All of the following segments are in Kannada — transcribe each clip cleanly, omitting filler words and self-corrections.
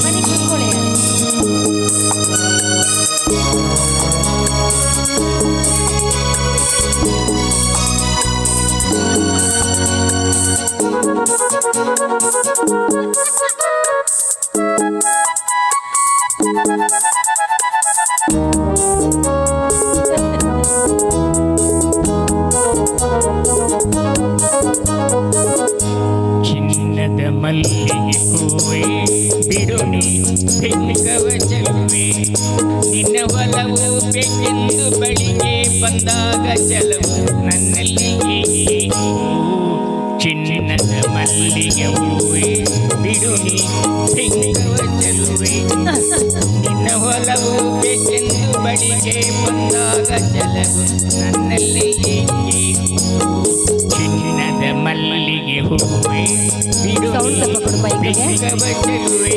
ಬನ್ನಿ ಕೂತ್ಕೊಳ್ಳಿ. ಚಿನ್ನದ ಮಲ್ಲಿಗೆ ಹೂವೆ ಬಿಡು ನೀ ಬೆಂಕವ ಚೆಲುವೆ, ನಿನ್ನ ಒಲವು ಬೇಕೆಂದು ಬಳಿಗೆ ಬಂದಾಗ ಚೆಲವು ನನ್ನಲ್ಲಿ. ಚಿನ್ನದ ಮಲ್ಲಿಗೆ ಹೂವೆ ಬಿಡು ನೀ ಬೆಂಕವ ಚೆಲುವೆ, ನಿನ್ನ ಒಲವು ಬೇಕೆಂದು ಬಳಿಗೆ ಬಂದಾಗ ಚೆಲವು ನನ್ನಲ್ಲಿ. ಚಿನ್ನದ ಮಲ್ಲಿಗೆ ಹೂವೆ ಬಿಡು ಬೆಂಕವ ಚೆಲುವೆ.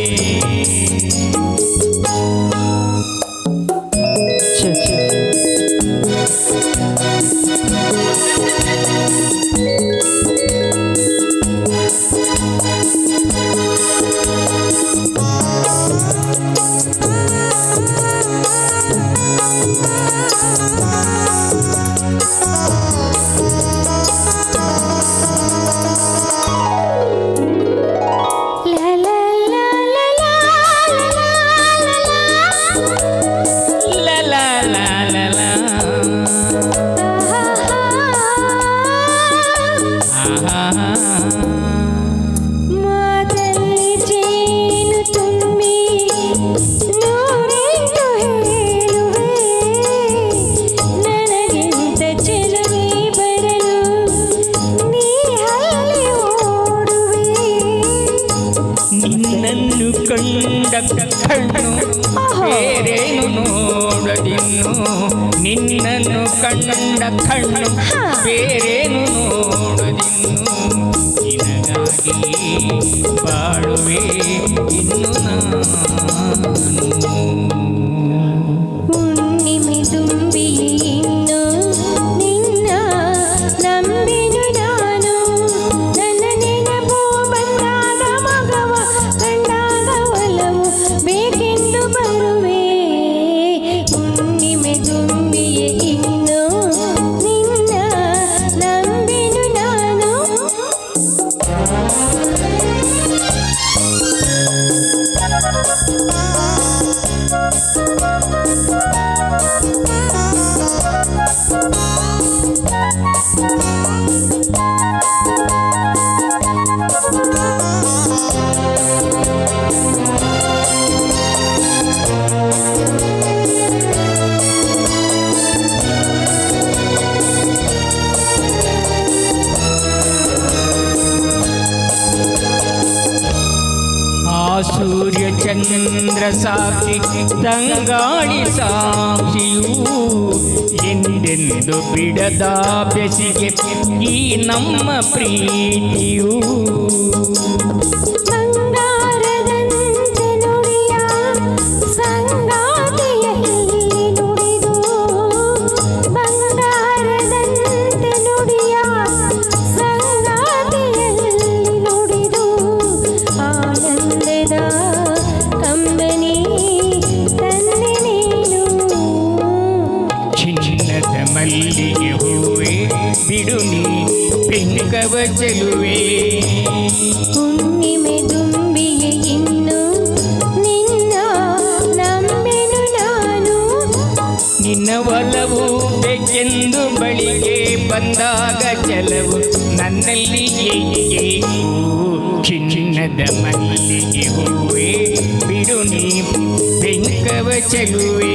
ಮಾತಲ್ಲಿ ಜೇನು ತುಂಬಿ ನೂರೆಂಟು ಹೇಳುವೆ, ನನಗಿಂತ ಚೆಲುವೆ ಬರಲು ನೀ ಅಲ್ಲಿ ಓಡುವೆ. ನಿನ್ನನ್ನು ಕಂಡ ಕಣ್ಣು ಬೇರೇನು ನೋಡದಿನ್ನು, ನಿನ್ನನ್ನು ಕಂಡ ಕಣ್ಣು ಬೇರೇನು ನೋಡದಿನ್ನು, ನಿನಗಾಗಿ ಬಾಳುವೆ ಇನ್ನು ನಾನು. ಹುಣ್ಣಿಮೆ ತುಂಬಿ ಇನ್ನು ನಿನ್ನ ನಂಬಿನು ನಾನು, ನನ್ನ ನೆನಪು ಬಂದಾಗ ಮಗವ ಕಂಡಾಗ ಒಲವು ಬೇಕೆಂದು ಬರುವೆ. ಹುಣ್ಣಿಮೆ ತುಂಬಿಯೇ ಇನ್ನು ನಿನ್ನ ನಂಬಿನು ನಾನು. ಸೂರ್ಯ ಚಂದ್ರ ಸಾಕ್ಷಿ ತಂಗಾಳಿ ಸಾಕ್ಷಿಯೂ, ಎಂದೆಂದು ಬಿಡದ ಬೆಸಿಗೆ ಈ ನಮ್ಮ ಪ್ರೀತಿಯೂ. ಬಂಗಾರದಂತೆ ನುಡಿಯ ಸಂಗಾತಿಯಲ್ಲಿ ನುಡಿದು, ಬಂಗಾರದಂತೆ ನುಡಿಯ ಸಂಗಾತಿಯಲ್ಲಿ ನುಡಿದು, ಆನಂದದ ಕಂಬನಿ ತಂದೆ ನೀನು. ಚಿನ್ನದ ಮಲ್ಲಿಗೆ ಹೂವೆ ಬಿಡು ನೀ ಬೆಂಕವ ಚೆಲುವೆ, ಹುಣ್ಣಿಮೆ ತುಂಬಿಯೇ ಇನ್ನು ನಿನ್ನ ನಂಬೆನು ನಾನು, ನಿನ್ನ ಒಲವು ಬೇಕೆಂದು ಬಳಿಗೆ ಬಂದಾಗ ಚೆಲವು ನನ್ನಲ್ಲಿ. ಚಿನ್ನದ ಮಲ್ಲಿಗೆ ಹೂವೆ ಬಿಡು ನೀ ಬೆಂಕವ ಚೆಲುವೆ.